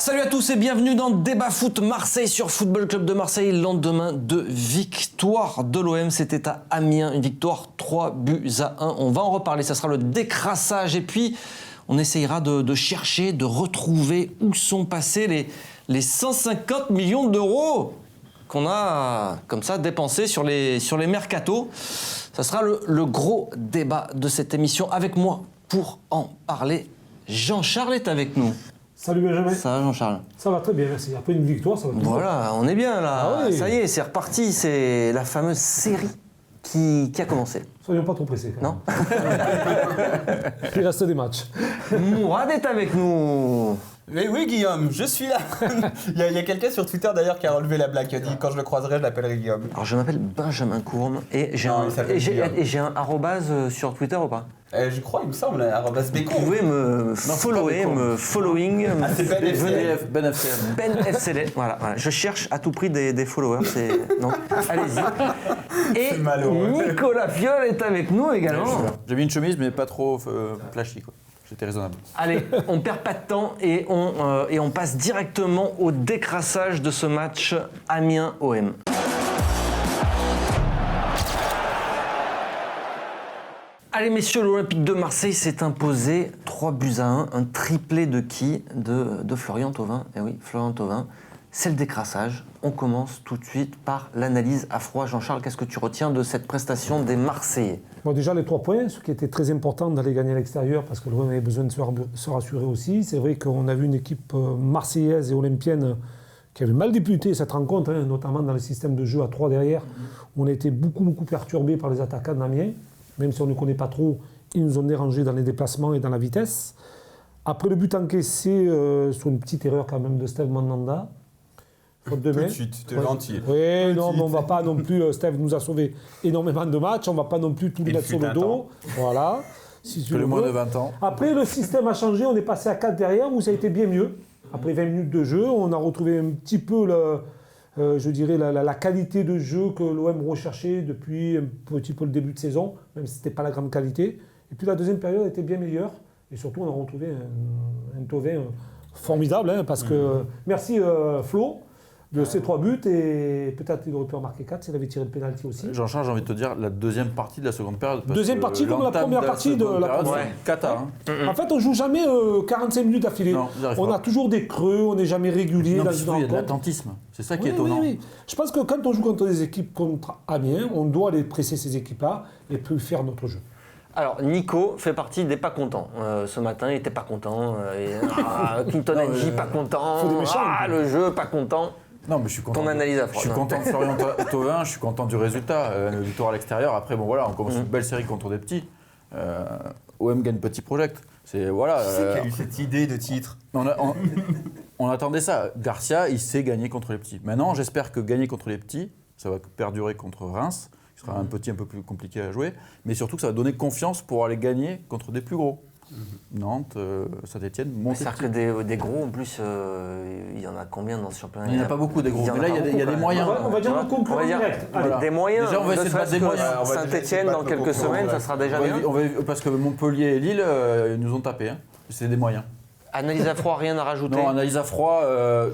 Salut à tous et bienvenue dans Débat Foot Marseille sur Football Club de Marseille. Lendemain de victoire de l'OM, c'était à Amiens, une victoire 3-1. On va en reparler, ça sera le décrassage et puis on essayera de chercher, de retrouver où sont passés les 150 millions d'euros qu'on a comme ça dépensés sur les mercatos. Ça sera le gros débat de cette émission. Avec moi pour en parler, Jean-Charles est avec nous. Salut Benjamin. Ça va Jean-Charles? Ça va très bien, merci. Après une victoire, ça va tout. Voilà, on est bien là. Ah oui. Ça y est, c'est reparti. C'est la fameuse série qui a commencé. Soyons pas trop pressés. Quand Non. même. Il reste des matchs. Mourad est avec nous. Mais oui Guillaume, je suis là. il y a quelqu'un sur Twitter d'ailleurs qui a relevé la blague, qui a dit quand je le croiserai je l'appellerai Guillaume. Alors je m'appelle Benjamin Courme et j'ai Non, un, il s'appelle et j'ai, Guillaume. et j'ai un arrobase sur Twitter ou pas? Je crois, il me semble, arrobas Vous Bécon. pouvez me follower, me following. c'est Ben FCL. Ben FCL. Ben FCL. Voilà. Je cherche à tout prix des followers. Non. Allez-y. Et C'est malheureux. Nicolas Fiol est avec nous également. J'ai mis une chemise, mais pas trop flashy, quoi. J'étais raisonnable. Allez, on perd pas de temps et on passe directement au décrassage de ce match Amiens-OM. Allez messieurs, l'Olympique de Marseille s'est imposé 3-1, un triplé de qui? De Florian Thauvin. Eh oui, Florian Thauvin. C'est le décrassage. On commence tout de suite par l'analyse à froid. Jean-Charles, qu'est-ce que tu retiens de cette prestation des Marseillais? Bon, déjà les 3 points, ce qui était très important d'aller gagner à l'extérieur parce que l'OM avait besoin de se rassurer aussi. C'est vrai qu'on a vu une équipe marseillaise et olympienne qui avait mal débuté cette rencontre, notamment dans le système de jeu à 3 derrière. On a été beaucoup perturbés par les attaquants d'Amiens. Même si on ne connaît pas trop, ils nous ont dérangés dans les déplacements et dans la vitesse. Après le but encaissé, sur une petite erreur quand même de Steve Mandanda. Faute de Tout main. de suite, t'es gentil. Oui, non, mais on ne va pas non plus. Steve nous a sauvé énormément de matchs. On ne va pas non plus tout lui Il mettre fut sur le un dos. temps. Voilà. Si tu Que le le moins veux. de 20 ans. Après, le système a changé. On est passé à 4 derrière où ça a été bien mieux. Après 20 minutes de jeu, on a retrouvé un petit peu la qualité de jeu que l'OM recherchait depuis un petit peu le début de saison, même si ce n'était pas la grande qualité. Et puis la deuxième période était bien meilleure. Et surtout, on a retrouvé un Thauvin formidable. Parce que merci Flo de ces 3 buts. Et peut-être qu'il aurait pu en marquer 4 s'il avait tiré le pénalty aussi. Jean-Charles, j'ai envie de te dire, la deuxième partie de la seconde période. parce Deuxième que partie comme la l'entame première partie de seconde la période, première. c'est Cata. Hein. En fait, on joue jamais 45 minutes d'affilée. Non, ils arrivent On pas. a toujours des creux, on n'est jamais régulier Non, dans mais une surtout, il y a de rencontre. l'attentisme. C'est ça qui est Oui, étonnant. oui. Je pense que quand on joue contre des équipes contre Amiens, on doit aller presser ces équipes-là et plus faire notre jeu. Alors, Nico fait partie des pas contents. Ce matin, il était pas content. Clinton NJ, pas content. faut des méchants, Le jeu, pas content. Non, mais je suis content. Ton analyse à froid. Je suis content de Florian Thauvin, je suis content du résultat. Une victoire à l'extérieur. Après, bon voilà, on commence une belle série contre des petits. OM gagne petit project. C'est voilà. Qui c'est qui a eu cette idée de titre? On attendait ça. Garcia, il sait gagner contre les petits. Maintenant, j'espère que gagner contre les petits, ça va perdurer contre Reims, qui sera un petit un peu plus compliqué à jouer, mais surtout que ça va donner confiance pour aller gagner contre des plus gros. Nantes, Saint-Etienne, C'est-à-dire que des gros, en plus, il y en a combien dans ce championnat? Il n'y en a pas beaucoup des gros, Il y en mais là, pas il y a beaucoup, des quand même. moyens. On va dire Tu le vois, concurrent on va dire direct. Allez, Allez. des moyens. Déjà, on va essayer de battre des moyens. On va déjà essayer Saint-Etienne, de dans battre le quelques concurrent semaines, ça direct. sera déjà bien. Parce que Montpellier et Lille, ils nous ont tapé. Hein. C'est des moyens. Analyse à froid, rien à rajouter. Non, analyse à froid,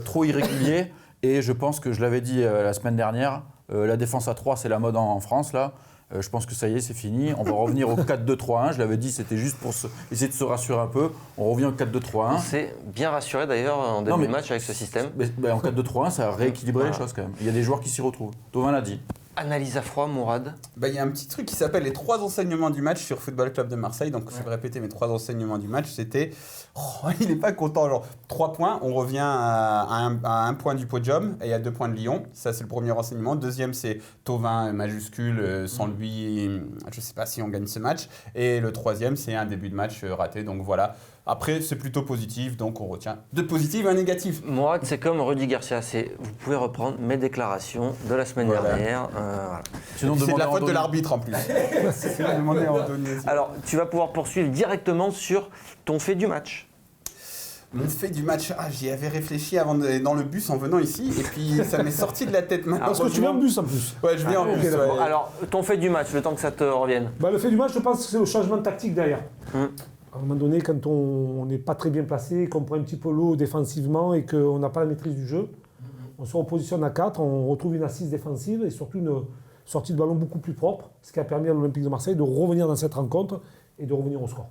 trop irrégulier. Et je pense que je l'avais dit la semaine dernière, la défense à 3, c'est la mode en France, là. Je pense que ça y est, c'est fini. On va revenir au 4-2-3-1. Je l'avais dit, c'était juste pour essayer de se rassurer un peu. On revient au 4-2-3-1. On s'est bien rassuré d'ailleurs en début de match avec ce système. Mais en 4-2-3-1, ça a rééquilibré les choses quand même. Il y a des joueurs qui s'y retrouvent. Thauvin l'a dit. Analyse à froid, Mourad. Il y a un petit truc qui s'appelle les 3 enseignements du match sur Football Club de Marseille. Donc, je vais répéter mes 3 enseignements du match. C'était, il n'est pas content. Genre, 3 points, on revient à 1 point du podium et à 2 points de Lyon. Ça, c'est le premier enseignement. Deuxième, c'est Thauvin majuscule. Sans lui, je ne sais pas si on gagne ce match. Et le troisième, c'est un début de match raté. Donc, voilà. Après, c'est plutôt positif. Donc, on retient de positif et un négatif. Mourad, c'est comme Rudy Garcia. Vous pouvez reprendre mes déclarations de la semaine dernière. Voilà. Sinon, C'est de la demandez à faute de Anthony. l'arbitre en plus. C'est demandé à Anthony aussi. Alors, tu vas pouvoir poursuivre directement sur ton fait du match. Mon fait du match, j'y avais réfléchi avant d'aller dans le bus en venant ici, et puis ça m'est sorti de la tête maintenant. Parce que tu viens en bus en plus. Ouais, je viens en ok, bus. d'accord. Ouais. Alors, ton fait du match, le temps que ça te revienne. Le fait du match, je pense que c'est le changement de tactique derrière. À un moment donné, quand on n'est pas très bien placé, qu'on prend un petit peu l'eau défensivement et qu'on n'a pas la maîtrise du jeu, on se repositionne à 4, on retrouve une assise défensive et surtout une sortie de ballon beaucoup plus propre, ce qui a permis à l'Olympique de Marseille de revenir dans cette rencontre et de revenir au score.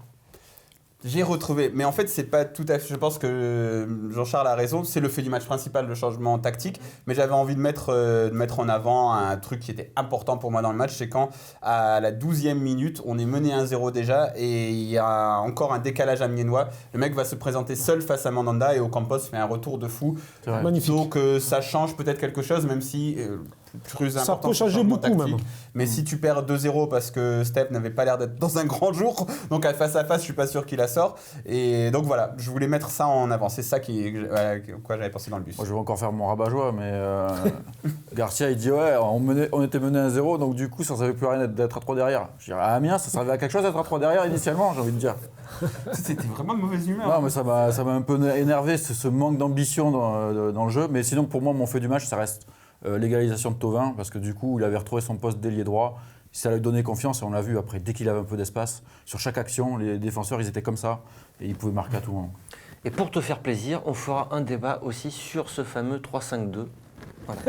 J'ai retrouvé, mais en fait c'est pas tout à fait, je pense que Jean-Charles a raison, c'est le fait du match principal, le changement tactique, mais j'avais envie de mettre en avant un truc qui était important pour moi dans le match, c'est quand à la 12e minute, on est mené 1-0 déjà et il y a encore un décalage amiénois, le mec va se présenter seul face à Mandanda et Ocampos fait un retour de fou, Magnifique. donc ça change peut-être quelque chose même si... plus Ça important, peut changer changement beaucoup tactique. même. Mais si tu perds 2-0 parce que Steph n'avait pas l'air d'être dans un grand jour, donc à face, je suis pas sûr qu'il la sort. Et donc voilà, je voulais mettre ça en avant. C'est ça quoi j'avais pensé dans le bus. Moi, je vais encore faire mon rabat-joie, mais Garcia, il dit ouais, on était mené 1-0, donc du coup, ça ne servait plus à rien d'être à 3 derrière. Je dirais, à Amiens, ça servait à quelque chose d'être à 3 derrière initialement, j'ai envie de dire. C'était vraiment de mauvaise humeur. Non, mais ça m'a un peu énervé, ce manque d'ambition dans le jeu. Mais sinon, pour moi, mon fait du match, ça reste l'égalisation de Thauvin, parce que du coup, il avait retrouvé son poste d'ailier droit. Ça lui donnait confiance et on l'a vu après, dès qu'il avait un peu d'espace, sur chaque action, les défenseurs, ils étaient comme ça et ils pouvaient marquer à tout moment. Et pour te faire plaisir, on fera un débat aussi sur ce fameux 3-5-2. Voilà.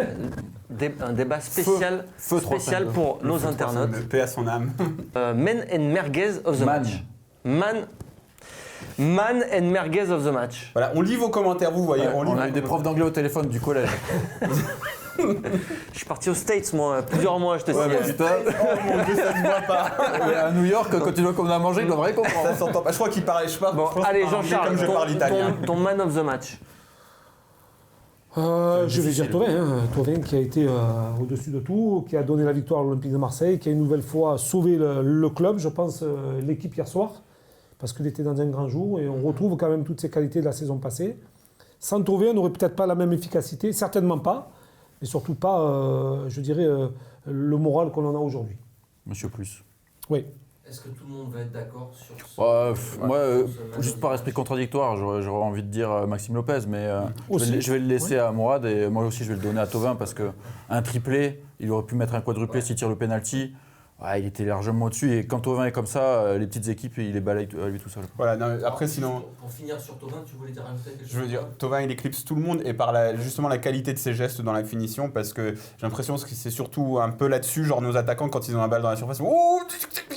Un débat spécial, Feu spécial 3-5-2. pour nos internautes. Paix à son âme. Men and merguez of the Man. match. Man and merguez of the match. Voilà, on lit vos commentaires, vous voyez. Ouais, on a eu des profs d'anglais au téléphone du collège. Je suis parti aux States, moi, plusieurs mois, je te Ouais, mais signale. putain, Oh mon Dieu, ça se voit pas. à New York, quand tu vois qu'on a mangé, ils doivent rien comprendre. Ça s'entend pas. Je crois qu'il parlait, je sais pas. Bon, je pense allez, qu'il parle anglais Jean-Charles, comme je parle italien. ton man of the match. Je vais dire Thauvin, Thauvin qui a été au-dessus de tout, qui a donné la victoire à l'Olympique de Marseille, qui a une nouvelle fois sauvé le club, je pense, l'équipe hier soir, parce qu'il était dans un grand jour et on retrouve quand même toutes ses qualités de la saison passée. Sans Thauvin, on n'aurait peut-être pas la même efficacité, certainement pas, mais surtout pas, je dirais, le moral qu'on en a aujourd'hui. Monsieur Plus. Oui. Est-ce que tout le monde va être d'accord sur ce... Moi, juste par esprit contradictoire, j'aurais envie de dire Maxime Lopez, mais je vais le laisser à Mourad et moi aussi je vais le donner à Thauvin parce qu'un triplé, il aurait pu mettre un quadruplé s'il tire le penalty. Ouais, il était largement au-dessus et quand Thauvin est comme ça, les petites équipes, il les balaye à lui tout seul. Voilà, non, après sinon... Pour finir sur Thauvin, tu voulais dire quelque chose? Je veux dire, Thauvin il éclipse tout le monde et par justement la qualité de ses gestes dans la finition parce que j'ai l'impression que c'est surtout un peu là-dessus, genre nos attaquants quand ils ont la balle dans la surface,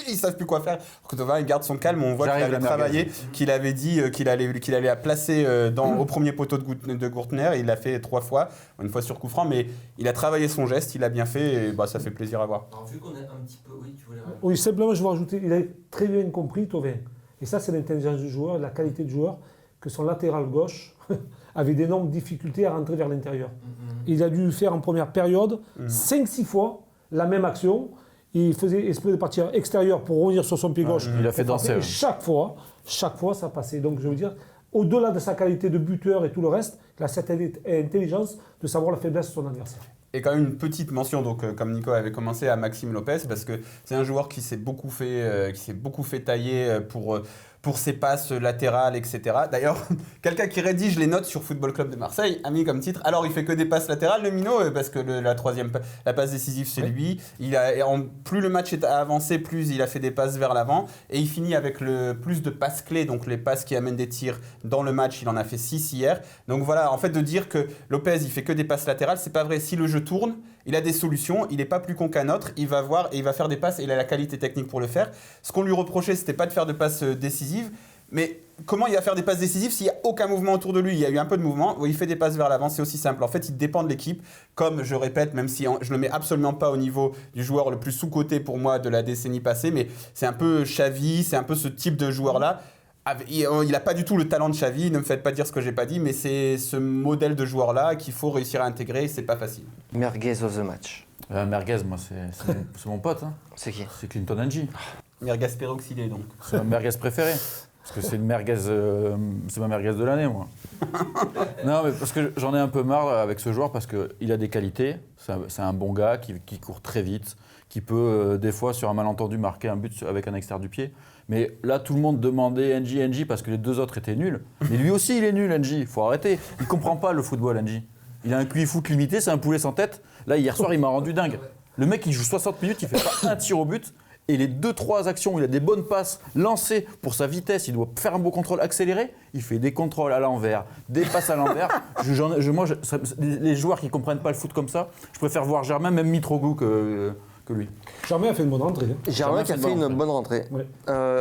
ils savent plus quoi faire. Alors que Thauvin il garde son calme, on voit qu'il avait travaillé, qu'il avait dit qu'il allait la placer au premier poteau de Gourtner, il l'a fait 3 fois, une fois sur coup franc, mais il a travaillé son geste, il a bien fait et ça fait plaisir à voir. Alors vu qu'on est un petit peu... Oui, tu voulais... Oui, simplement, je veux rajouter, il a très bien compris, Thauvin. Et ça, c'est l'intelligence du joueur, la qualité du joueur, que son latéral gauche avait d'énormes difficultés à rentrer vers l'intérieur. Il a dû faire en première période 5-6 fois la même action. Il faisait esprit de partir extérieur pour revenir sur son pied gauche. Il a fait danser. Et chaque fois, ça passait. Donc, je veux dire, au-delà de sa qualité de buteur et tout le reste, il a cette intelligence de savoir la faiblesse de son adversaire. Et quand même une petite mention, donc, comme Nico avait commencé, à Maxime Lopez, parce que c'est un joueur qui s'est beaucoup fait tailler pour ses passes latérales, etc. D'ailleurs, quelqu'un qui rédige les notes sur Football Club de Marseille a mis comme titre « Alors, il fait que des passes latérales, le minot ?» Parce que la passe décisive, c'est lui. Plus le match a avancé, plus il a fait des passes vers l'avant. Et il finit avec le plus de passes clés, donc les passes qui amènent des tirs dans le match. Il en a fait 6 hier. Donc voilà, en fait, de dire que Lopez, il fait que des passes latérales, c'est pas vrai. Si le jeu tourne, il a des solutions, il n'est pas plus con qu'un autre, il va voir et il va faire des passes et il a la qualité technique pour le faire. Ce qu'on lui reprochait, c'était pas de faire de passes décisives, mais comment il va faire des passes décisives s'il n'y a aucun mouvement autour de lui? Il y a eu un peu de mouvement, il fait des passes vers l'avant, c'est aussi simple. En fait, il dépend de l'équipe, comme je répète, même si je ne le mets absolument pas au niveau du joueur le plus sous-coté pour moi de la décennie passée, mais c'est un peu Xavi, c'est un peu ce type de joueur-là. Il n'a pas du tout le talent de Xavi, ne me faites pas dire ce que j'ai pas dit, mais c'est ce modèle de joueur-là qu'il faut réussir à intégrer, c'est pas facile. Merguez of the match. Merguez, moi, c'est mon pote. Hein. C'est qui? C'est Clinton Ng. Merguez peroxydé, donc. C'est ma merguez préférée. Parce que c'est une merguez, c'est ma merguez de l'année, moi. Non, mais parce que j'en ai un peu marre avec ce joueur parce qu'il a des qualités. C'est un bon gars qui court très vite, qui peut des fois sur un malentendu marquer un but avec un extérieur du pied. Mais là, tout le monde demandait Ng parce que les deux autres étaient nuls. Mais lui aussi, il est nul, Ng. Il faut arrêter. Il ne comprend pas le football, Ng. Il a un QI foot limité, c'est un poulet sans tête. Là, hier soir, il m'a rendu dingue. Le mec, il joue 60 minutes, il fait pas un tir au but. Et les 2-3 actions où il a des bonnes passes lancées pour sa vitesse, il doit faire un beau contrôle accéléré, il fait des contrôles à l'envers, des passes à l'envers. Les joueurs qui ne comprennent pas le foot comme ça, je préfère voir Germain, même Mitroglou que lui. Germain a fait une bonne rentrée. Hein. Germain qui a fait une bonne rentrée. Ouais.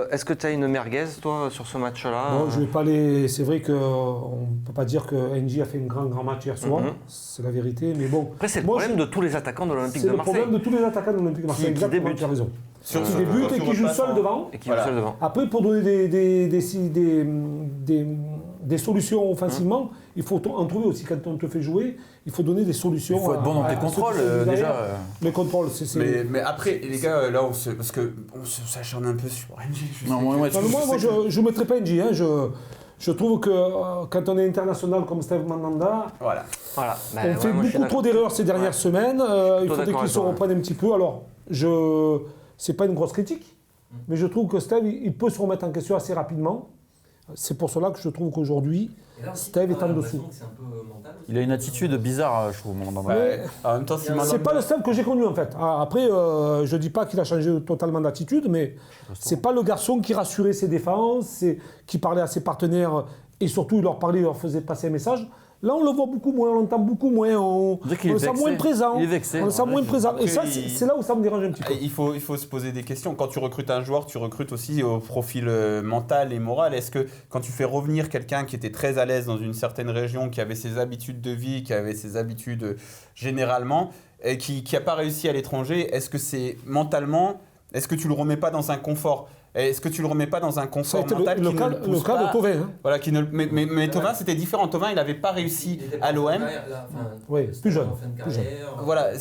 Est-ce que tu as une merguez, toi, sur ce match-là? Non, je vais pas les. C'est vrai qu'on ne peut pas dire que NJ a fait un grand match hier soir. C'est la vérité. Mais bon. Après, c'est le problème de tous les attaquants de l'Olympique de C'est le Marseille. problème de tous les attaquants de l'Olympique de Marseille. Qui Exactement, débutent. tu as raison. Qui Surtout débutent et quand qui tu jouent repasses seul en- devant. Et qui Voilà. joue seul devant. Après, pour donner des solutions offensivement, il faut en trouver aussi. Quand on te fait jouer, il faut donner des solutions. Il faut être bon dans tes ceux qui contrôles, sont derrière. déjà. Les contrôles, c'est. Mais après, les gars, là, parce qu'on s'acharne un peu sur NJ. je Non, sais moi, que- Non, mais moi, je ne mettrais pas NJ. Hein. Je trouve que quand on est international comme Steve Mandanda, Voilà. Voilà. Bah, on ouais, fait moi, je suis beaucoup trop d'erreurs ces dernières semaines. Il faudrait d'accord qu'ils se avec toi, reprennent un petit peu. Alors, c'est pas une grosse critique, mais je trouve que Steve, il peut se remettre en question assez rapidement. C'est pour cela que je trouve qu'aujourd'hui, Steve est en dessous. Il a une attitude bizarre, je trouve, Mandanda. Ouais. En même temps, si C'est Mandanda- pas le Steve que j'ai connu en fait. Après, je dis pas qu'il a changé totalement d'attitude, mais c'est pas le garçon qui rassurait ses défenses, qui parlait à ses partenaires et surtout il leur parlait, il leur faisait passer un message. Là, on le voit beaucoup moins, on l'entend beaucoup moins, on dirait qu'il le est sent vexé. moins présent. Il est vexé. On le sent moins présent. Et ça, Après, c'est là où ça me dérange un petit peu. Il faut se poser des questions. Quand tu recrutes un joueur, tu recrutes aussi au profil mental et moral. Est-ce que quand tu fais revenir quelqu'un qui était très à l'aise dans une certaine région, qui avait ses habitudes de vie, qui avait ses habitudes généralement, et qui n'a pas réussi à l'étranger, est-ce que c'est mentalement, est-ce que tu le remets pas dans un confort? Est-ce que tu le remets pas dans un Ça a confort été mental le qui cas, ne le pousse cas pas de Thauvin. Hein. Voilà, mais Thauvin, c'était différent. Thauvin, il n'avait pas réussi à l'OM. Oui, plus jeune. Voilà,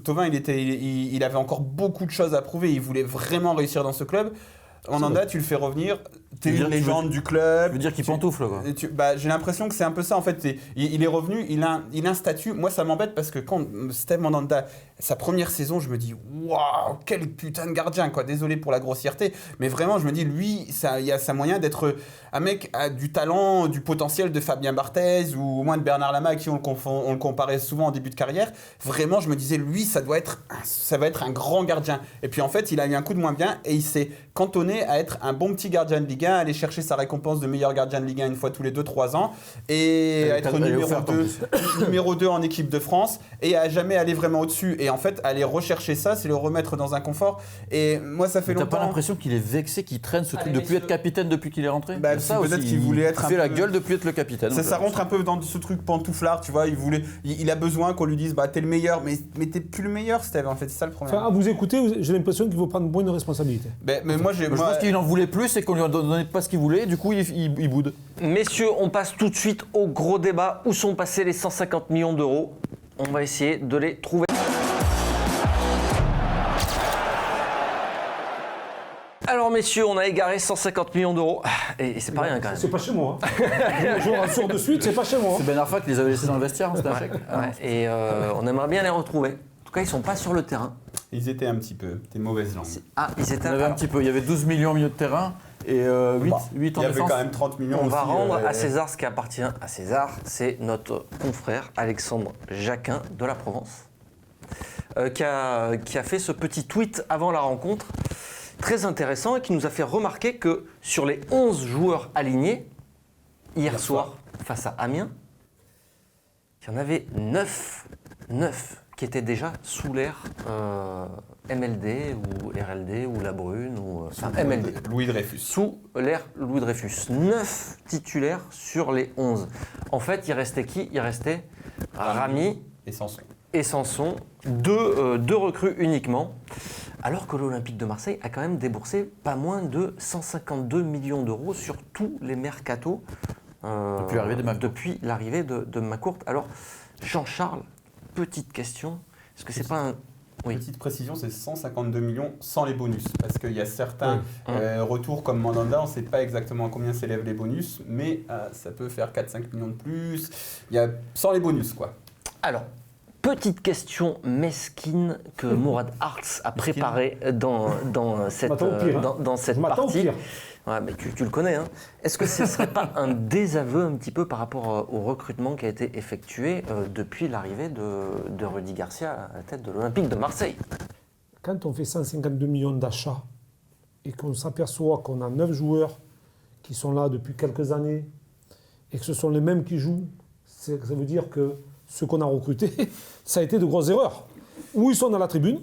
Thauvin, il avait encore beaucoup de choses à prouver. Il voulait vraiment réussir dans ce club. Mandanda, tu le fais revenir, t'es Tu veux une dire- tu veux- légende du Je club. veux dire qu'il pantoufle, quoi. J'ai l'impression que c'est un peu ça en fait. Il est revenu, il a un statut. Moi, ça m'embête parce que quand Steve Mandanda, sa première saison, je me dis waouh, quel putain de gardien quoi. Désolé pour la grossièreté, mais vraiment, je me dis lui, il y a sa moyen d'être un mec à du talent, du potentiel de Fabien Barthez ou au moins de Bernard Lama à qui on le comparait souvent en début de carrière. Vraiment, je me disais lui, ça va être un grand gardien. Et puis en fait, il a eu un coup de moins bien et il s'est cantonné à être un bon petit gardien de Ligue 1, aller chercher sa récompense de meilleur gardien de Ligue 1 une fois tous les 2-3 ans et à être elle est numéro offerte en 2, plus. numéro 2 en équipe de France et à jamais aller vraiment au-dessus. Et en fait, aller rechercher ça, c'est le remettre dans un confort. Et moi, ça fait T'as pas longtemps. l'impression qu'il est vexé, qu'il traîne ce truc de plus être capitaine depuis qu'il est rentré? Bah, C'est ça peut-être aussi, qu'il voulait être il un fait la peu- gueule depuis être le capitaine. Ça rentre un peu dans ce truc pantouflard, tu vois. Il a besoin qu'on lui dise, bah t'es le meilleur, mais t'es plus le meilleur, Steve. En fait, c'est ça le problème. Enfin, à vous écouter, j'ai l'impression qu'il faut prendre moins de responsabilités. Mais moi, Je pense qu'il en voulait plus et qu'on lui a donné pas ce qu'il voulait, du coup il boude. Messieurs, on passe tout de suite au gros débat. Où sont passés les 150 millions d'euros? On va essayer de les trouver. Alors messieurs, on a égaré 150 millions d'euros. Et c'est pas rien quand même. C'est pas chez moi. Hein. Je vous rassure de suite, c'est pas chez moi. Hein. C'est Ben Arfa qui les avait laissés dans le vestiaire, hein, c'était un chèque. Ouais, et on aimerait bien les retrouver. En tout cas, ils sont pas sur le terrain. Ils étaient un petit peu des mauvaises langues. Ah, ils étaient Il y en avait un petit peu, il y avait 12 millions au milieu de terrain et 8 Bah, en il y avait défense. quand même 30 millions On va aussi, rendre à César ce qui appartient à César. C'est notre confrère Alexandre Jacquin de la Provence qui a fait ce petit tweet avant la rencontre très intéressant et qui nous a fait remarquer que sur les 11 joueurs alignés hier soir face à Amiens, il y en avait 9 qui étaient déjà sous l'ère MLD ou RLD ou La Brune ou enfin MLD. Louis Dreyfus. Sous l'ère Louis Dreyfus. 9 titulaires sur les 11. En fait, il restait qui? Il restait Rami Et Sanson. et Sanson, deux recrues uniquement. Alors que l'Olympique de Marseille a quand même déboursé pas moins de 152 millions d'euros sur tous les mercatos Depuis l'arrivée de McCourt. depuis l'arrivée de McCourt. Alors, Jean-Charles, petite question. Est-ce que c'est pas un... Oui. Petite précision, c'est 152 millions sans les bonus. Parce qu'il y a certains Oui. retours comme Mandanda, on ne sait pas exactement à combien s'élèvent les bonus, mais ça peut faire 4-5 millions de plus. Il y a sans les bonus, quoi. Alors, petite question mesquine que Mourad Arts a préparée dans cette, m'attends au pire, hein. dans cette Je m'attends au partie. pire. Ouais, mais tu le connais. Hein. Est-ce que ce ne serait pas un désaveu un petit peu par rapport au recrutement qui a été effectué depuis l'arrivée de Rudy Garcia à la tête de l'Olympique de Marseille? quand on fait 152 millions d'achats et qu'on s'aperçoit qu'on a 9 joueurs qui sont là depuis quelques années et que ce sont les mêmes qui jouent, ça veut dire que ceux qu'on a recrutés, ça a été de grosses erreurs. Ou ils sont dans la tribune,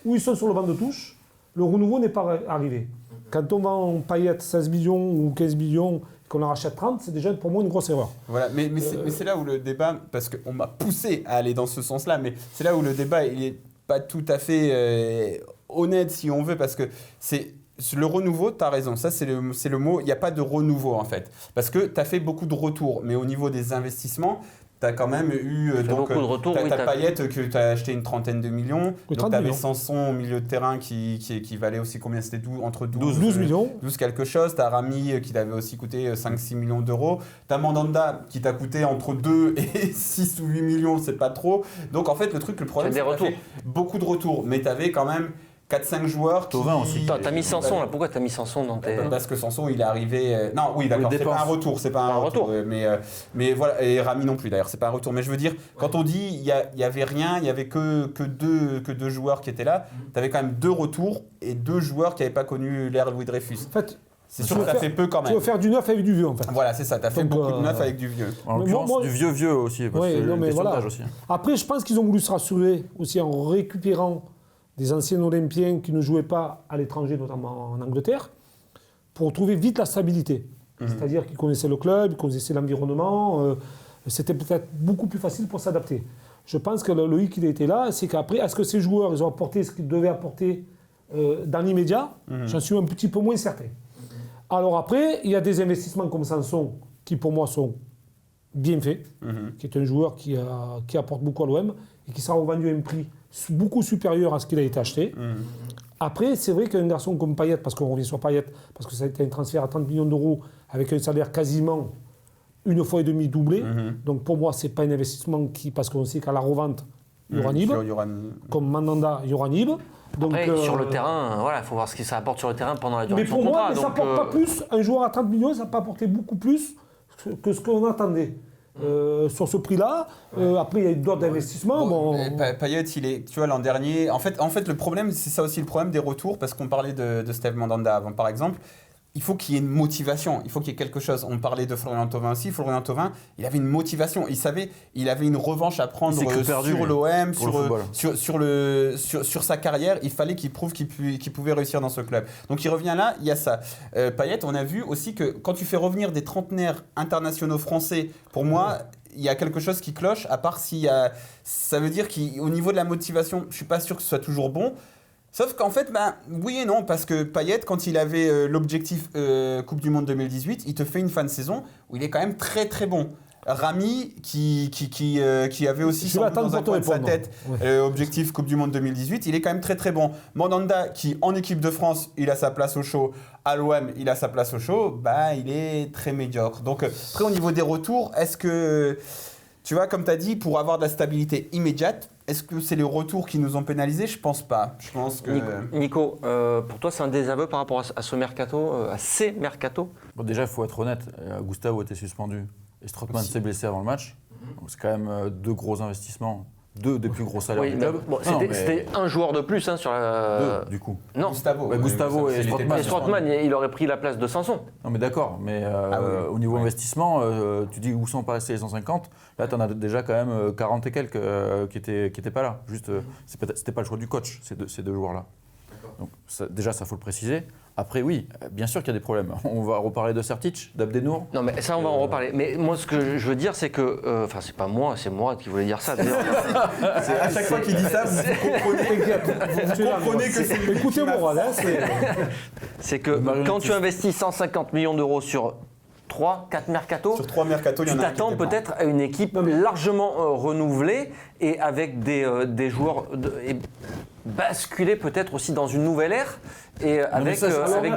ou ils sont sur le banc de touche, le renouveau n'est pas arrivé. Quand on vend Payet 16 millions ou 15 millions, qu'on en rachète 30, c'est déjà pour moi une grosse erreur. Voilà, mais c'est là où le débat, parce qu'on m'a poussé à aller dans ce sens-là, mais c'est là où le débat il n'est pas tout à fait honnête si on veut, parce que c'est le renouveau, tu as raison, ça c'est le mot, il n'y a pas de renouveau en fait, parce que tu as fait beaucoup de retours, mais au niveau des investissements, tu as quand même eu beaucoup de retours. Tu Oui, Payet que tu as acheté une trentaine de millions. Oui, Donc tu avais millions. Sanson au milieu de terrain qui valait aussi combien? C'était entre 12 millions. 12 quelque chose. Tu as Rami qui t'avait aussi coûté 5-6 millions d'euros. Tu as Mandanda qui t'a coûté entre 2 et 6 ou 8 millions, c'est pas trop. Donc en fait, le problème, c'est que tu as fait beaucoup de retours. Mais tu avais quand même 4-5 joueurs qui... Thauvin aussi. T'as mis Sanson là, pourquoi t'as mis Sanson dans tes... Parce que Sanson, il est arrivé... Non, oui, d'accord, c'est pas un retour, c'est pas un retour. Mais voilà, et Rami non plus d'ailleurs, c'est pas un retour. Mais je veux dire, quand on dit il y avait rien, il y avait que deux joueurs qui étaient là, tu avais quand même 2 retours et 2 joueurs qui n'avaient pas connu l'ère Louis Dreyfus. En fait, c'est sûr que ça fait peu quand même. Tu veux faire du neuf avec du vieux en fait. Voilà, c'est ça, tu as fait beaucoup de neuf avec du vieux. En l'occurrence, du vieux aussi, parce que non, mais question voilà. d'âge aussi. Après, je pense qu'ils ont voulu se rassurer aussi en récupérant des anciens Olympiens qui ne jouaient pas à l'étranger, notamment en Angleterre, pour trouver vite la stabilité. C'est-à-dire qu'ils connaissaient le club, ils connaissaient l'environnement, c'était peut-être beaucoup plus facile pour s'adapter. Je pense que le hic qui était là, c'est qu'après, est-ce que ces joueurs, ils ont apporté ce qu'ils devaient apporter dans l'immédiat? J'en suis un petit peu moins certain. Alors après, il y a des investissements comme Sanson, qui pour moi sont bien faits, qui est un joueur qui apporte beaucoup à l'OM, et qui sera revendu à un prix beaucoup supérieur à ce qu'il a été acheté. Après, c'est vrai qu'un garçon comme Payet, parce qu'on revient sur Payet, parce que ça a été un transfert à 30 millions d'euros avec un salaire quasiment 1,5 fois doublé. Donc pour moi, ce n'est pas un investissement parce qu'on sait qu'à la revente, il y aura Nib. Comme Mandanda, il y aura Nib. Donc, Après, sur le terrain, voilà, il faut voir ce que ça apporte sur le terrain pendant la durée mais de son pour moi, contrat. ça n'apporte pas plus. Un joueur à 30 millions, ça n'a pas apporté beaucoup plus que ce qu'on attendait. Sur ce prix-là, après il y a eu d'autres investissements. Payet, il est, tu vois, l'an dernier. En fait, le problème, c'est ça aussi le problème des retours, parce qu'on parlait de Steve Mandanda avant, par exemple. Il faut qu'il y ait une motivation, il faut qu'il y ait quelque chose. On parlait de Florian Thauvin aussi. Florian Thauvin, il avait une motivation. Il savait, il avait une revanche à prendre sur l'OM, sur sa carrière. Il fallait qu'il prouve qu'il pouvait réussir dans ce club. Donc il revient là, il y a ça. Payet, on a vu aussi que quand tu fais revenir des trentenaires internationaux français, pour moi, il y a quelque chose qui cloche, à part s'il y a... Ça veut dire qu'au niveau de la motivation, je ne suis pas sûr que ce soit toujours bon. Sauf qu'en fait, oui et non, parce que Payet, quand il avait l'objectif Coupe du Monde 2018, il te fait une fin de saison où il est quand même très très bon. Rami, qui avait aussi sans doute dans un coin de sa tête objectif Coupe du Monde 2018, il est quand même très très bon. Mandanda, qui en équipe de France, il a sa place au show. À l'OM, il a sa place au show. Il est très médiocre. Donc après, au niveau des retours, est-ce que... Tu vois, comme tu as dit, pour avoir de la stabilité immédiate, est-ce que c'est les retours qui nous ont pénalisés? Je pense pas. Je pense que... Nico, pour toi, c'est un désaveu par rapport à ce mercato, à ces mercatos? Bon, déjà, il faut être honnête. Gustavo était suspendu et Strootman s'est blessé avant le match. Donc, c'est quand même 2 gros investissements. 2 des plus gros salaires du club. Bon, c'était un joueur de plus sur la... 2, du coup. Non. Gustavo et Strootman. Strootman, il aurait pris la place de Sanson. Non mais d'accord, mais au niveau investissement, tu dis où sont passés les 150, là tu en as déjà quand même 40 et quelques qui étaient pas là. Juste, c'était pas le choix du coach, ces deux joueurs-là. Donc déjà, ça faut le préciser. Après, oui, bien sûr qu'il y a des problèmes. On va reparler de Sertic, d'Abdenour. Non, mais ça, on va en reparler. Mais moi, ce que je veux dire, c'est que... Enfin, c'est pas moi, c'est moi qui voulais dire ça. À chaque fois qu'il dit ça, vous comprenez que c'est... Écoutez-moi, là, c'est que quand tu investis 150 millions d'euros sur 3-4 mercatos, sur 3 mercatos, tu t'attends peut-être à une équipe largement renouvelée et avec des joueurs basculer peut-être aussi dans une nouvelle ère et avec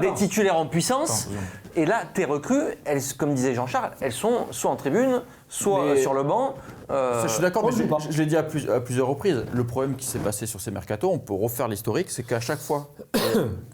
des titulaires en puissance. Et là, tes recrues, comme disait Jean-Charles, elles sont soit en tribune, soit sur le banc. Ça, je suis d'accord, mais je l'ai dit à plusieurs reprises. Le problème qui s'est passé sur ces mercatos, on peut refaire l'historique, c'est qu'à chaque fois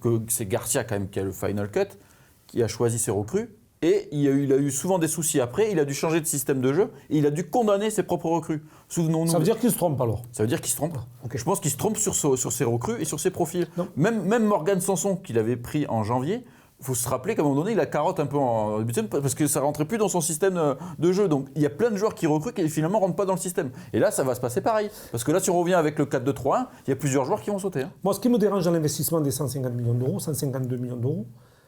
que c'est Garcia quand même qui a le final cut, qui a choisi ses recrues, Et il a eu souvent des soucis après, il a dû changer de système de jeu et il a dû condamner ses propres recrues. Souvenons-nous. Ça veut dire qu'il se trompe alors? Ça veut dire qu'il se trompe. Ok. Je pense qu'il se trompe sur ses recrues et sur ses profils. Même Morgan Sanson, qu'il avait pris en janvier, il faut se rappeler qu'à un moment donné, il a carotte un peu en début de saison parce que ça ne rentrait plus dans son système de jeu. Donc il y a plein de joueurs qui recrutent et finalement ne rentrent pas dans le système. Et là, ça va se passer pareil. Parce que là, si on revient avec le 4-2-3-1, il y a plusieurs joueurs qui vont sauter. Moi, ce qui me dérange dans l'investissement des 150 millions d'euros, 152 millions d'euros,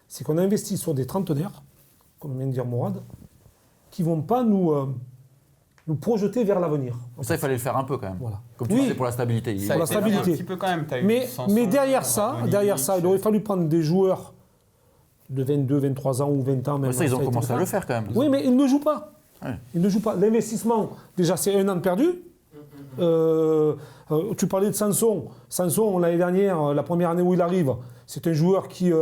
c'est qu'on a investi sur des trentenaires, comme vient de dire Mourad, qui ne vont pas nous projeter vers l'avenir. Ça, il fallait le faire un peu quand même. Voilà. Comme tu Oui. disais, pour la stabilité. Ça a Pour la été stabilité. un petit peu quand même. T'as eu Mais Sanson, derrière ça, Radonjic, il aurait fallu prendre des joueurs de 22, 23 ans ou 20 ans. Même Ça, ils ont a été commencé à fait. le faire quand même. Oui, mais ils ne jouent pas. Ouais. Ils ne jouent pas. L'investissement, déjà, c'est 1 an de perdu. Tu parlais de Sanson. Sanson, l'année dernière, la première année où il arrive, c'est un joueur qui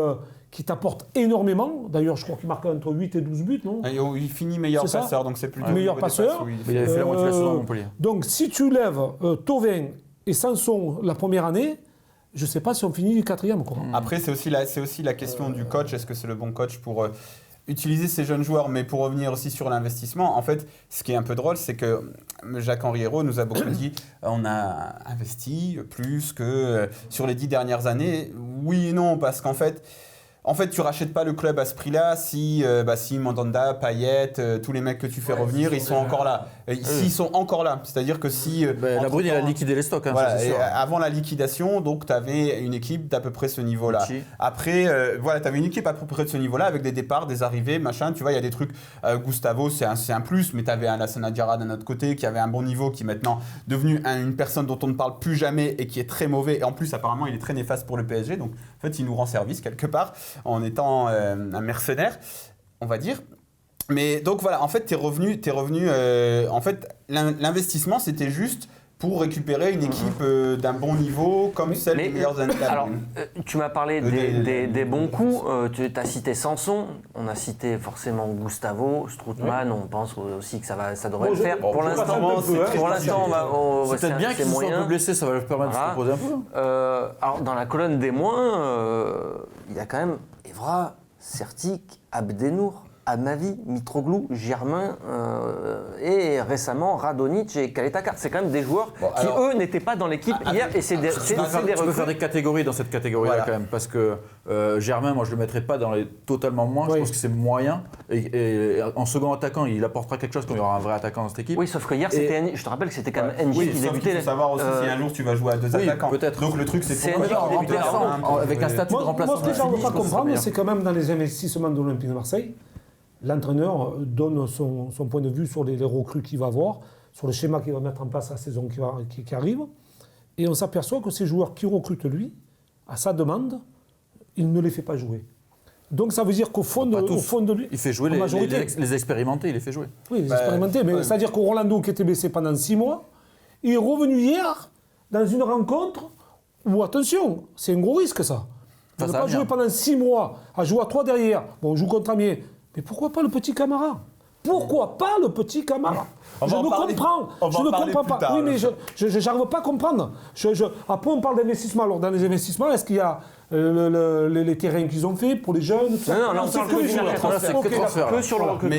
t'apporte énormément. D'ailleurs, je crois qu'il marque entre 8 et 12 buts, non? Il finit meilleur C'est ça. passeur, donc c'est plutôt Meilleur au niveau des passeur. passes où il Mais il avait fait la moitié de la saison à Montpellier. Donc, si tu lèves Thauvin et Sanson la première année, je ne sais pas si on finit 4e. Quoi. Après, c'est aussi la question du coach. Est-ce que c'est le bon coach pour utiliser ces jeunes joueurs? Mais pour revenir aussi sur l'investissement, en fait, ce qui est un peu drôle, c'est que Jacques-Henri Hérault nous a beaucoup dit on a investi plus que sur les 10 dernières années. Oui et non, parce qu'en fait, tu rachètes pas le club à ce prix-là si Mandanda, Payet, tous les mecs que tu fais revenir, ils sont encore là. S'ils sont encore là, c'est-à-dire que si... La Brune, il a liquidé les stocks, hein, voilà, ça, c'est et sûr. avant la liquidation, donc tu avais une équipe d'à peu près ce niveau-là. Gucci. Après, tu avais une équipe à peu près de ce niveau-là avec des départs, des arrivées, machin. Tu vois, il y a des trucs. Gustavo, c'est un plus, mais tu avais un Lassana Diarra d'un autre côté qui avait un bon niveau, qui est maintenant devenu une personne dont on ne parle plus jamais et qui est très mauvais. Et en plus, apparemment, il est très néfaste pour le PSG. Donc, en fait, il nous rend service quelque part en étant un mercenaire, on va dire. Mais donc voilà, en fait, t'es revenu. En fait, l'investissement, c'était juste pour récupérer une équipe d'un bon niveau, comme celle des meilleures années. Alors, tu m'as parlé des bons coups. Tu as cité Sanson. On a cité forcément Gustavo, Strootman. On pense aussi que ça devrait le faire. Pour l'instant, C'est peut-être bien qu'il soit un peu blessé, ça va leur permettre de se reposer un peu. Alors, dans la colonne des moins, il y a quand même Evra, Sertic, Abdenour, Amavi, Mitroglou, Germain et récemment Radonjic et Kaletakar. C'est quand même des joueurs qui, eux, n'étaient pas dans l'équipe hier. Et c'est des Tu peux faire des catégories dans cette catégorie-là quand même, parce que Germain, moi je le mettrais pas dans les totalement moins, je pense que c'est moyen. Et en second attaquant, il apportera quelque chose quand il y aura un vrai attaquant dans cette équipe. Oui, sauf que hier, je te rappelle que c'était quand même NJ qui sauf débutait. qu'il faut savoir aussi si un jour tu vas jouer à deux attaquants. Peut-être. Donc le truc, c'est pour avec un statut de remplaçant. Moi, ce que je ne veux pas comprendre, c'est quand même dans les investissements de l'Olympique de Marseille, l'entraîneur donne son point de vue sur les recrues qu'il va avoir, sur le schéma qu'il va mettre en place la saison qui arrive. Et on s'aperçoit que ces joueurs qui recrutent lui, à sa demande, il ne les fait pas jouer. Donc ça veut dire qu'au fond, de lui... Il fait jouer les expérimentés, il les fait jouer. Oui, les expérimentés. Mais c'est-à-dire que Rolando, qui était blessé pendant 6 mois, il est revenu hier dans une rencontre où, attention, c'est un gros risque ça. De ne pas jouer pendant 6 mois, à jouer à 3 derrière. Bon, on joue contre Amiens. Mais pourquoi pas le petit Camara? Pourquoi pas le petit Camara? Je ne comprends pas. Oui, mais je n'arrive pas à comprendre. Après, on parle d'investissement. Alors, dans les investissements, est-ce qu'il y a les terrains qu'ils ont fait pour les jeunes? Non, là, on parle que du transfert. Que sur le recrutement.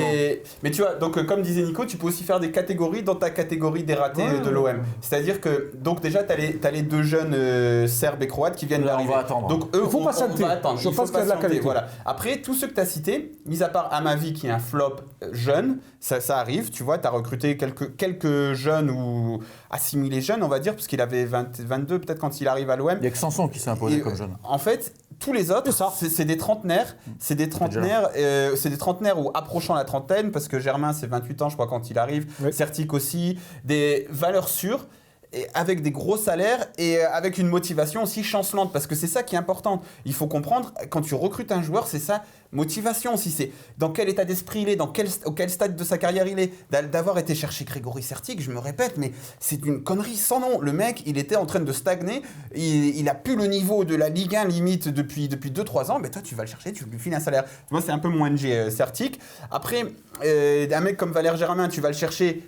Mais tu vois, donc comme disait Nico, tu peux aussi faire des catégories dans ta catégorie des ratés de l'OM. C'est-à-dire que, donc déjà, tu as les deux jeunes Serbes et Croates qui viennent d'arriver. On va attendre. Donc eux, il faut patienter. On va attendre. Je pense qu'il y a de la qualité. Voilà. Après, tous ceux que tu as cités, mis à part Amavi qui est un flop jeune, ça arrive, tu vois, tu as recruté quelques jeunes ou assimilés jeunes, on va dire, parce qu'il avait 22 peut-être quand il arrive à l'OM. Il n'y a que Sanson qui s'est imposé comme jeune. En fait, tous les autres, c'est des trentenaires. C'est des trentenaires ou approchant la trentaine, parce que Germain, c'est 28 ans, je crois, quand il arrive. Oui. Certic aussi. Des valeurs sûres, et avec des gros salaires et avec une motivation aussi chancelante, parce que c'est ça qui est important. Il faut comprendre, quand tu recrutes un joueur, c'est ça, motivation aussi. C'est dans quel état d'esprit il est, auquel stade de sa carrière il est. D'avoir été chercher Grégory Certic, je me répète, mais c'est une connerie sans nom. Le mec, il était en train de stagner, il a plus le niveau de la Ligue 1 limite depuis 2-3 ans, mais toi tu vas le chercher, tu lui files un salaire. Moi c'est un peu moins NG Certic. Après, un mec comme Valère Germain, tu vas le chercher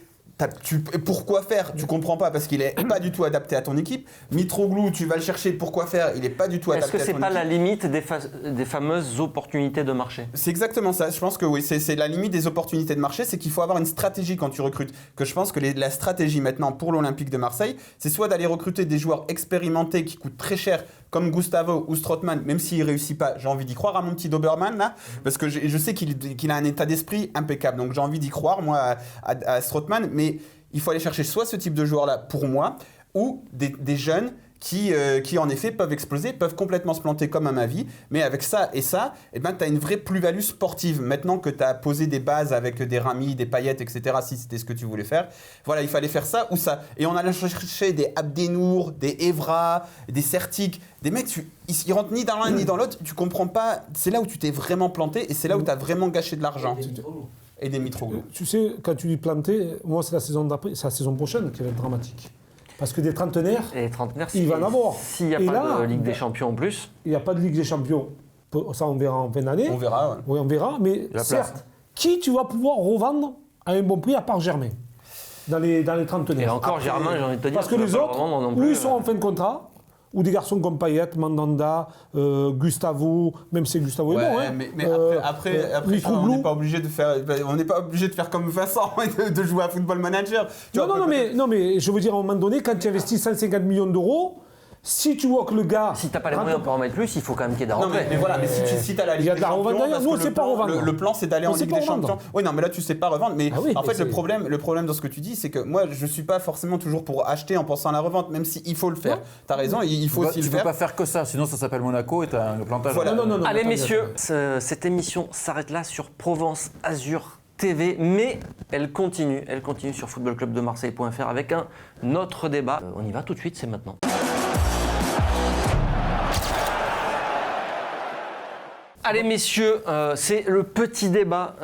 Pourquoi faire? Tu comprends pas parce qu'il est pas du tout adapté à ton équipe. Mitroglou, tu vas le chercher. Pourquoi faire? Il est pas du tout adapté à ton équipe. Est-ce que c'est pas la limite des fameuses opportunités de marché? C'est exactement ça. Je pense que oui, c'est la limite des opportunités de marché, c'est qu'il faut avoir une stratégie quand tu recrutes. Que je pense que la stratégie maintenant pour l'Olympique de Marseille, c'est soit d'aller recruter des joueurs expérimentés qui coûtent très cher, comme Gustavo ou Strootman, même s'il réussit pas. J'ai envie d'y croire à mon petit Doberman là, parce que je sais qu'il a un état d'esprit impeccable. Donc j'ai envie d'y croire moi à Strootman, mais il faut aller chercher soit ce type de joueur-là pour moi, ou des jeunes qui en effet peuvent exploser, peuvent complètement se planter comme à ma vie, mais avec ça et ça, eh ben, tu as une vraie plus-value sportive. Maintenant que tu as posé des bases avec des Rami, des Payet, etc., si c'était ce que tu voulais faire, voilà, il fallait faire ça ou ça. Et on allait chercher des Abdenour, des Evra, des Sertic, des mecs, ils rentrent ni dans l'un ni dans l'autre, tu comprends pas, c'est là où tu t'es vraiment planté et c'est là où tu as vraiment gâché de l'argent. Et des Mitroglou. Tu sais, quand tu dis planter, moi c'est la saison d'après, c'est la saison prochaine qui va être dramatique. Parce que des trentenaires, il va en avoir. S'il n'y a pas de Ligue des Champions en plus. Il n'y a pas de Ligue des Champions. Ça, on verra en fin d'année. On verra, ouais. Oui, on verra. Mais certes, qui tu vas pouvoir revendre à un bon prix à part Germain dans les trentenaires? Et encore Germain, j'ai envie de te dire. Parce que les autres, où ils sont en fin de contrat, ou des garçons comme Payet, Mandanda, Gustavo, même si Gustavo est bon. Hein, mais après on n'est pas obligé de faire comme Vincent de jouer à Football Manager. Non, mais je veux dire, à un moment donné, quand tu investis 150 millions d'euros, si tu vois que le gars... Si tu n'as pas les moyens pour en mettre plus, il faut quand même qu'il y ait de la revente. Mais voilà, mais si tu as la Ligue des Champions, nous, on ne sait pas revendre. Le plan, c'est d'aller en Ligue des Champions. Oui, non, mais là, tu ne sais pas revendre. Mais en fait, le problème dans ce que tu dis, c'est que moi, je ne suis pas forcément toujours pour acheter en pensant à la revente, même s'il faut le faire. Tu as raison, il faut aussi le faire. Tu ne peux pas faire que ça, sinon ça s'appelle Monaco et tu as un plantage. Voilà. Non, allez, messieurs, cette émission s'arrête là sur Provence Azur TV, mais elle continue sur footballclubdemarseille.fr avec un autre débat. On y va tout de suite, c'est maintenant. Allez messieurs, c'est le petit débat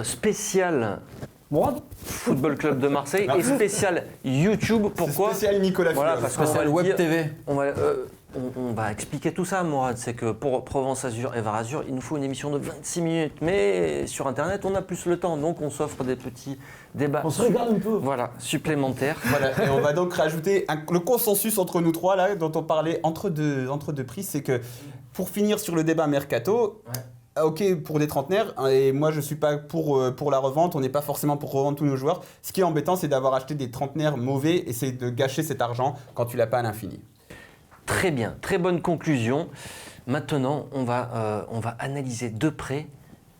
spécial Football Club de Marseille et spécial YouTube. Pourquoi? Spécial Nicolas Filleul. Parce spécial Web TV. On va expliquer tout ça, Mourad. C'est que pour Provence Azur et Var Azur, il nous faut une émission de 26 minutes. Mais sur Internet, on a plus le temps. Donc, on s'offre des petits débats. On se regarde un peu. Voilà, supplémentaires. Voilà, et on va donc rajouter le consensus entre nous trois, là, dont on parlait entre deux prix. C'est que pour finir sur le débat Mercato, ok, pour des trentenaires, et moi je suis pas pour la revente, on n'est pas forcément pour revendre tous nos joueurs. Ce qui est embêtant, c'est d'avoir acheté des trentenaires mauvais et c'est de gâcher cet argent quand tu l'as pas à l'infini. Très bien, très bonne conclusion. Maintenant, on va analyser de près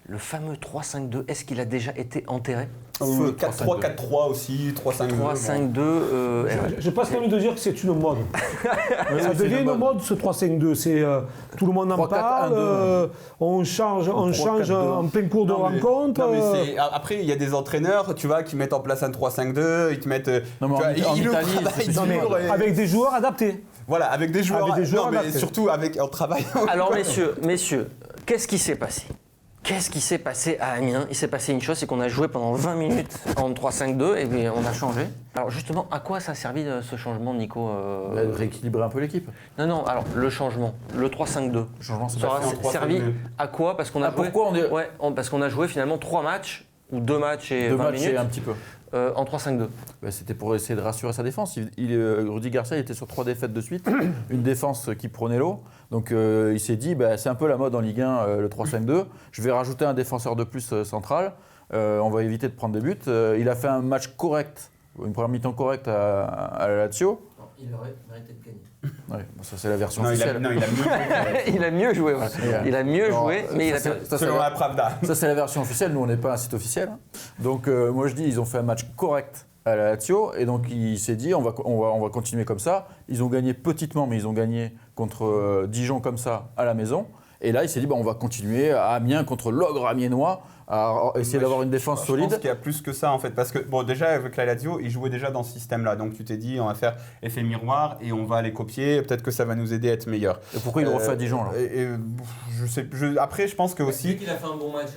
le fameux 3-5-2. Est-ce qu'il a déjà été enterré? 4-3-4-3 aussi, 3-5-2. 3-5-2. Je passe quand même de dire que c'est une mode. Ça devient une mode ce 3-5-2. C'est, tout le monde en parle. On change en plein cours de rencontre. Après, il y a des entraîneurs, tu vois, qui mettent en place un 3-5-2. Ils te mettent. En Italie, avec des joueurs adaptés. Voilà, avec des joueurs mais surtout en travaillant. Alors, messieurs, qu'est-ce qui s'est passé? Qu'est-ce qui s'est passé à Amiens? Il s'est passé une chose, c'est qu'on a joué pendant 20 minutes en 3-5-2 et bien on a changé. Alors justement, à quoi ça a servi ce changement, Nico? Rééquilibrer un peu l'équipe. Non, alors le changement, le 3-5-2. Le changement, ça aura servi à quoi? Parce qu'on a joué. Pourquoi parce qu'on a joué finalement 3 matchs, ou 2 matchs et 20 minutes. Et un petit peu. En 3-5-2. C'était pour essayer de rassurer sa défense. Rudy Garcia était sur 3 défaites de suite, une défense qui prenait l'eau. Donc il s'est dit, c'est un peu la mode en Ligue 1, le 3-5-2. Je vais rajouter un défenseur de plus central. On va éviter de prendre des buts. Il a fait un match correct, une première mi-temps correcte à la Lazio. Il aurait mérité de gagner. Ouais, ça c'est la version officielle. Il a mieux joué. Ouais. Il a mieux joué, mais il a perdu. Selon la Pravda. Ça c'est la version officielle, nous on n'est pas un site officiel. Donc moi je dis, ils ont fait un match correct à la Lazio et donc il s'est dit on va continuer comme ça. Ils ont gagné petitement, mais ils ont gagné contre Dijon comme ça à la maison. Et là il s'est dit on va continuer à Amiens contre l'ogre amiénois. À essayer d'avoir une défense solide. Je pense qu'il y a plus que ça en fait, parce que déjà avec la Lazio, ils jouaient déjà dans ce système-là, donc tu t'es dit on va faire effet miroir et on va les copier, peut-être que ça va nous aider à être meilleurs. Et pourquoi ils le refait à Dijon là? Après je pense que aussi. Il a fait un bon match.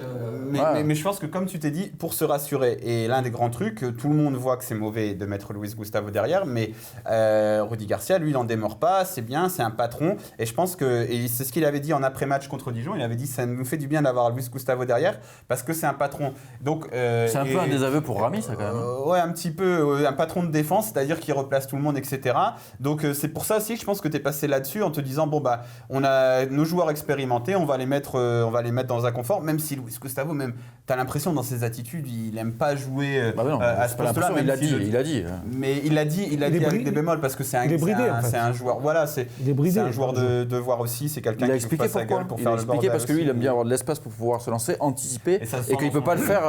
Mais je pense que comme tu t'es dit, pour se rassurer, et l'un des grands trucs, tout le monde voit que c'est mauvais de mettre Luis Gustavo derrière, mais Rudy Garcia, lui, il n'en démord pas, c'est bien, c'est un patron, et je pense que, et c'est ce qu'il avait dit en après-match contre Dijon, il avait dit ça nous fait du bien d'avoir Luis Gustavo derrière, parce que c'est un patron. Donc, c'est un peu un désaveu pour Rami, ça, quand même. Ouais, un petit peu, un patron de défense, c'est-à-dire qu'il replace tout le monde, etc. Donc c'est pour ça aussi que je pense que tu es passé là-dessus en te disant, bon, bah, on a nos joueurs expérimentés, on va les mettre dans un confort, même si Luis Gustavo, même, tu as l'impression dans ses attitudes, il n'aime pas jouer à ce poste-là. Il l'a dit. Mais il l'a dit avec des bémols, parce que c'est un joueur. Voilà, c'est un joueur de voir aussi, c'est quelqu'un qui ouvre pas sa gueule pour faire le bordel. Il a expliqué parce que lui, il aime bien avoir de l'espace pour pouvoir se lancer, anticiper, et qu'il ne peut pas le faire.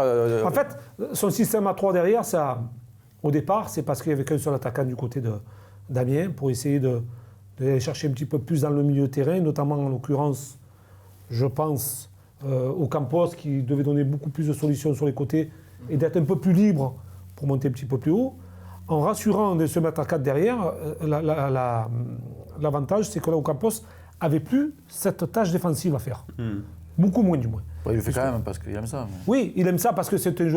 En fait, son système à 3 derrière, ça, au départ, c'est parce qu'il n'y avait qu'un seul attaquant du côté d'Amiens pour essayer d'aller chercher un petit peu plus dans le milieu de terrain, notamment en l'occurrence, je pense, au Campos, qui devait donner beaucoup plus de solutions sur les côtés et d'être un peu plus libre pour monter un petit peu plus haut. En rassurant de se mettre à 4 derrière, l'avantage, c'est que là, au Campos avait plus cette tâche défensive à faire. Beaucoup moins, du moins. Ouais, il le fait quand même parce qu'il aime ça. Mais... Oui, il aime ça parce que c'est un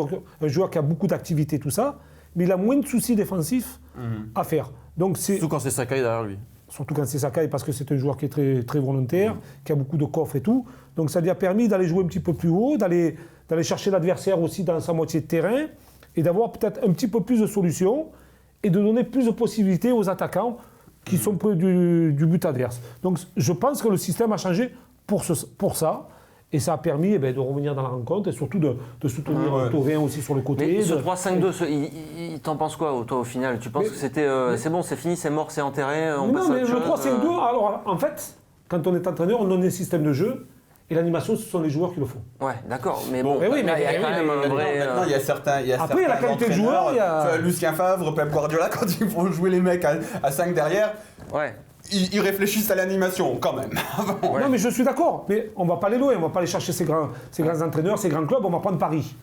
joueur qui a beaucoup d'activité, tout ça, mais il a moins de soucis défensifs à faire. Donc surtout quand c'est Sakai derrière lui. Surtout quand c'est Sakai, parce que c'est un joueur qui est très, très volontaire, qui a beaucoup de coffres et tout. Donc ça lui a permis d'aller jouer un petit peu plus haut, d'aller chercher l'adversaire aussi dans sa moitié de terrain, et d'avoir peut-être un petit peu plus de solutions, et de donner plus de possibilités aux attaquants qui sont près du but adverse. Donc je pense que le système a changé pour ça. Et ça a permis de revenir dans la rencontre et surtout de soutenir Thauvin aussi sur le côté. Mais ce 3-5-2, t'en penses quoi, toi, au final? Tu penses que c'était c'est bon, c'est fini, c'est mort, c'est enterré, on passe à autre chose? Le 3-5-2, alors en fait, quand on est entraîneur, on donne un système de jeu et l'animation, ce sont les joueurs qui le font. Ouais, d'accord, mais bon, mais oui, il y a quand même un vrai... Maintenant, il y a certains Après, il y a la qualité de joueur, il y a... Lucien Favre, Pep Guardiola, quand ils vont jouer les mecs à 5 derrière... Ouais. Ils réfléchissent à l'animation, quand même. Non, mais je suis d'accord. Mais on ne va pas aller loin. On ne va pas aller chercher ces grands entraîneurs, ces grands clubs. On va prendre Paris.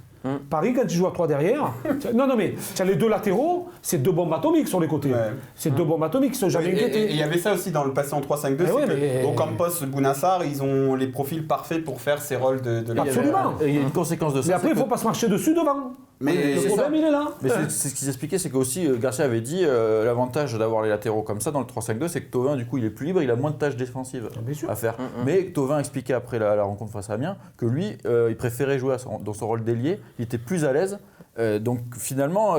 Paris, quand tu joues à 3 derrière... non, mais tu as les 2 latéraux, c'est 2 bombes atomiques sur les côtés. Ouais. C'est 2 bombes atomiques qui ne sont jamais inquiétés. Et il y avait ça aussi dans le passé en 3-5-2, c'est qu'au Campos, Bounassar, ils ont les profils parfaits pour faire ces rôles de Absolument. Il y a une conséquence de ça. Mais après, il ne faut pas se marcher dessus devant. Mais le problème, il est là. Mais c'est ce qu'ils expliquaient, c'est qu'aussi Garcia avait dit l'avantage d'avoir les latéraux comme ça dans le 3-5-2, c'est que Thauvin, du coup, il est plus libre, il a moins de tâches défensives à faire. Mais Thauvin expliquait après la rencontre face à Amiens que lui, il préférait jouer dans son rôle d'ailier, il était plus à l'aise. Donc finalement,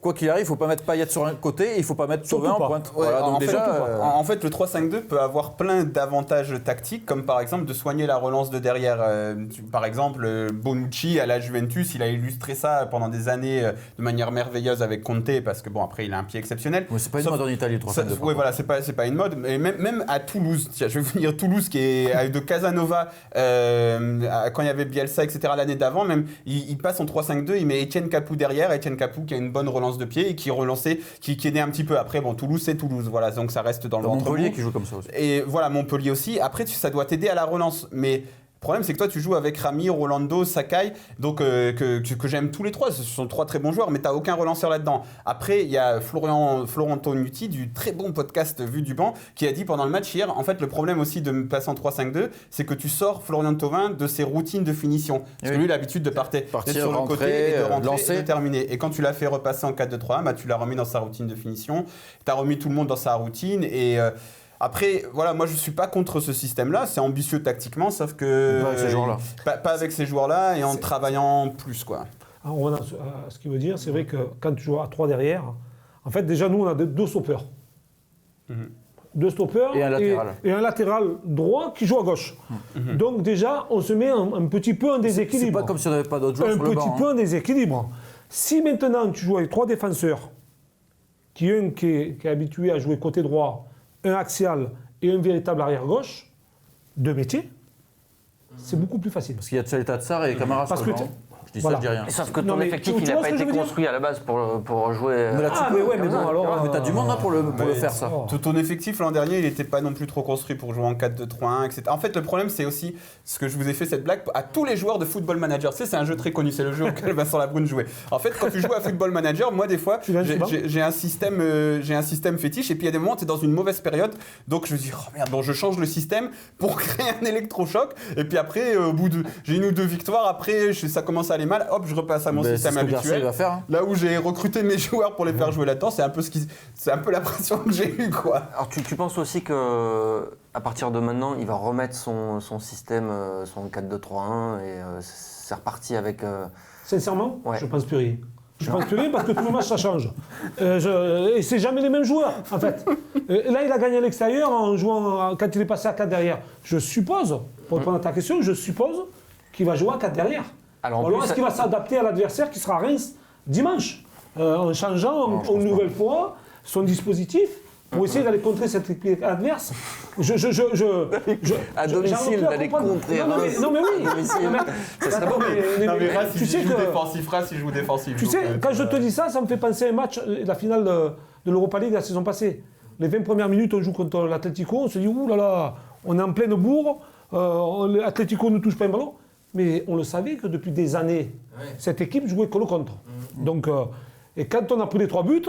quoi qu'il arrive, il ne faut pas mettre Payet sur un côté et il ne faut pas mettre Thauvin en pointe. Ouais, voilà, donc en fait, le 3-5-2 peut avoir plein d'avantages tactiques, comme par exemple de soigner la relance de derrière. Par exemple, Bonucci à la Juventus, il a illustré ça pendant des années de manière merveilleuse avec Conte, parce que bon, après, il a un pied exceptionnel. Mais c'est pas une mode en Italie, le 3-5-2. Oui, voilà, c'est pas une mode. Mais même à Toulouse, tiens, je vais vous dire Toulouse, qui est de Casanova, quand il y avait Bielsa, etc., l'année d'avant, même, il passe en 3-5-2, il met Etienne Capou derrière, Etienne Capou qui a une bonne relance de pied et qui relançait, qui aidait un petit peu. Après, bon, Toulouse, c'est Toulouse, voilà, donc ça reste dans le ventre. Montpellier qui joue comme ça aussi. Et voilà, Montpellier aussi. Après, ça doit t'aider à la relance. Mais le problème, c'est que toi, tu joues avec Rami, Rolando, Sakai, donc que j'aime tous les 3. Ce sont 3 très bons joueurs, mais tu n'as aucun relanceur là-dedans. Après, il y a Florent Tonuti, du très bon podcast Vue du banc, qui a dit pendant le match hier, en fait, le problème aussi de me passer en 3-5-2, c'est que tu sors Florian Thauvin de ses routines de finition. Parce que lui, il a l'habitude de partir sur le côté et de rentrer lancer. Et de terminer. Et quand tu l'as fait repasser en 4-2-3, bah, tu l'as remis dans sa routine de finition. Tu as remis tout le monde dans sa routine et... Après, voilà, moi je suis pas contre ce système-là, c'est ambitieux tactiquement, sauf que... Pas avec ces joueurs-là. Pas avec ces joueurs-là et en travaillant plus, quoi. Alors, on revenant à ce qu'il veut dire, c'est vrai que quand tu joues à 3 derrière, en fait déjà nous on a 2 stoppers. 2 stoppers et un latéral droit qui joue à gauche. Donc déjà on se met un petit peu en déséquilibre. C'est pas comme si on n'avait pas d'autres joueurs sur le banc. Un petit peu en déséquilibre. Si maintenant tu joues avec 3 défenseurs, qui est habitué à jouer côté droit, un axial et un véritable arrière-gauche, 2 métiers, c'est beaucoup plus facile. Parce qu'il y a Tchaleta Tsar et Camara sur le banc. Je dis ça, je dis rien. Sauf que ton effectif, il n'a pas été construit à la base pour jouer... mais bon, alors... Mais t'as du monde pour le faire, ça. Tout ton effectif, l'an dernier, il n'était pas non plus trop construit pour jouer en 4-2-3-1, etc. En fait, le problème, c'est aussi ce que je vous ai fait cette blague à tous les joueurs de Football Manager. Tu sais, c'est un jeu très connu, c'est le jeu auquel Vincent Labrune jouait. En fait, quand tu joues à Football Manager, moi, des fois, j'ai un système fétiche, et puis il y a des moments où tu es dans une mauvaise période, donc je me dis, oh merde, bon, je change le système pour créer un électrochoc, et puis après, au bout de... J'ai 1 ou 2 victoires, après, ça commence à aller mal, hop, je repasse à mon système habituel. Va faire, hein. Là où j'ai recruté mes joueurs pour les faire jouer là-dedans, c'est un peu la pression que j'ai eue, quoi. Alors tu penses aussi que à partir de maintenant, il va remettre son système, son 4-2-3-1 et c'est reparti avec. Sincèrement, Ouais. je pense plus rien. Je pense plus rien parce que tout le match, ça change. Et c'est jamais les mêmes joueurs, en fait. Là, il a gagné à l'extérieur en jouant quand il est passé à 4 derrière. Je suppose, pour répondre à ta question, je suppose qu'il va jouer à 4 derrière. Alors, en Alors plus, est-ce qu'il va s'adapter à l'adversaire qui sera Reims dimanche en changeant une nouvelle fois son dispositif pour essayer d'aller contrer cette équipe adverse. À domicile, d'aller contrer Reims. Non mais oui. À domicile. Ça serait bon, Non, mais Reims, tu il sais joue que- défensif, Reims, il joue défensif. Tu donc, sais, quand je te dis ça, ça me fait penser à un match, la finale de l'Europa League la saison passée. Les 20 premières minutes, on joue contre l'Atlético, on se dit, ouh là là, on est en pleine bourre, l'Atlético ne touche pas un ballon. Mais on le savait que depuis des années, cette équipe jouait que le contre. Donc, et quand on a pris les 3 buts,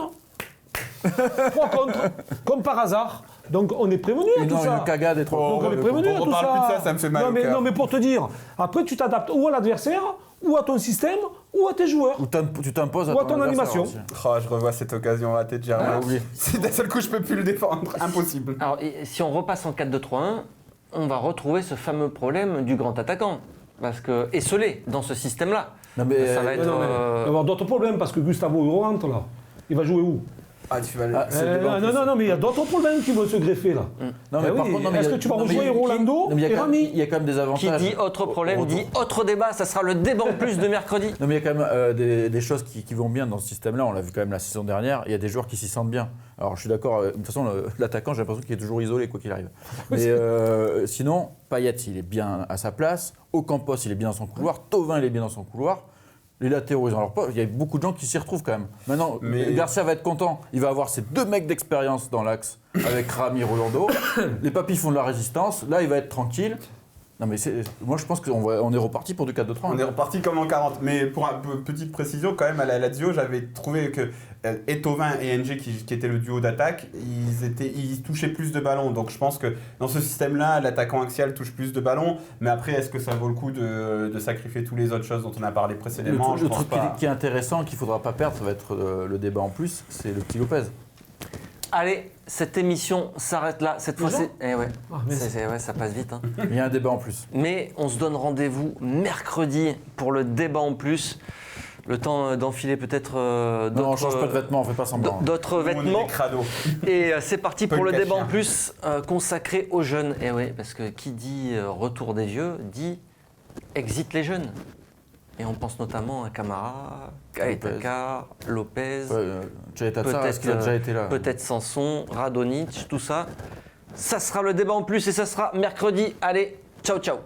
3 contre, comme par hasard. Donc on est prévenu à tout ça. Une cagade et trop. Donc on est prévenu à on tout parle ça. plus de ça, ça me fait mal non, au mais, cœur. non mais pour te dire, après tu t'adaptes ou à l'adversaire, ou à ton système, ou à tes joueurs. Tu t'imposes à Ou à ton adversaire animation. aussi. Oh, je revois cette occasion ratée de Germain. Ah, oublié. C'est d'un seul coup, je peux plus le défendre. Impossible. Alors, et si on repasse en 4-2-3-1, on va retrouver ce fameux problème du grand attaquant. Parce que esselé dans ce système-là. Non, mais, Ça va être. Non, mais il va y avoir d'autres problèmes parce que Gustavo il rentre là. Il va jouer où Ah, tu vas le. Ah, c'est le débat en plus. non, mais il y a d'autres problèmes qui vont se greffer là. Non, mais Eh par oui, contre, non, mais est-ce il y a- que tu vas non, mais rejoindre il- Rolando non, mais il y a et quand même- Rami Il y a quand même des Qui avantages. dit autre problème, Retour. dit autre débat. Ça sera le débat en plus de mercredi. Non, mais il y a quand même des choses qui vont bien dans ce système-là. On l'a vu quand même la saison dernière. Il y a des joueurs qui s'y sentent bien. Alors, je suis d'accord. De toute façon, l'attaquant, j'ai l'impression qu'il est toujours isolé, quoi qu'il arrive. Mais sinon, Payet, il est bien à sa place. Ocampos, il est bien dans son couloir. Thauvin, il est bien dans son couloir. Les latéraux, ils ont leur poste. Il y a beaucoup de gens qui s'y retrouvent quand même. Maintenant, Mais- Garcia va être content. Il va avoir ses 2 mecs d'expérience dans l'axe avec Rami et Rolando. Les papis font de la résistance. Là, il va être tranquille. Non, mais moi, je pense qu'on est reparti pour du 4-2-3. On est reparti comme en 40. Mais pour une petite précision, quand même, à la Lazio, j'avais trouvé que Thauvin et NG, qui était le duo d'attaque, ils touchaient plus de ballons. Donc je pense que dans ce système-là, l'attaquant axial touche plus de ballons. Mais après, est-ce que ça vaut le coup de sacrifier toutes les autres choses dont on a parlé précédemment? Le Je pense truc pas. qui est intéressant, qu'il ne faudra pas perdre, ça va être le débat en plus, c'est le petit Lopez. Allez, cette émission s'arrête là. Cette Déjà fois-ci. Eh ouais. Ah, mais Ouais, ça passe vite. Hein. Il y a un débat en plus. Mais on se donne rendez-vous mercredi pour le débat en plus. Le temps d'enfiler peut-être d'autres. Non, on change pas de vêtements, on fait pas semblant. D'autres Nous, on est vêtements. des crados. Et c'est parti pour Paul le débat en Cachien. plus consacré aux jeunes. Et oui, parce que qui dit retour des vieux dit exit les jeunes. Et on pense notamment à Camara, Gaëtaka, Lopez, Tchaïtata, est-ce qu'il a déjà été là peut-être Sanson, Radonjic, tout ça. Ça sera le débat en plus et ça sera mercredi. Allez, ciao ciao.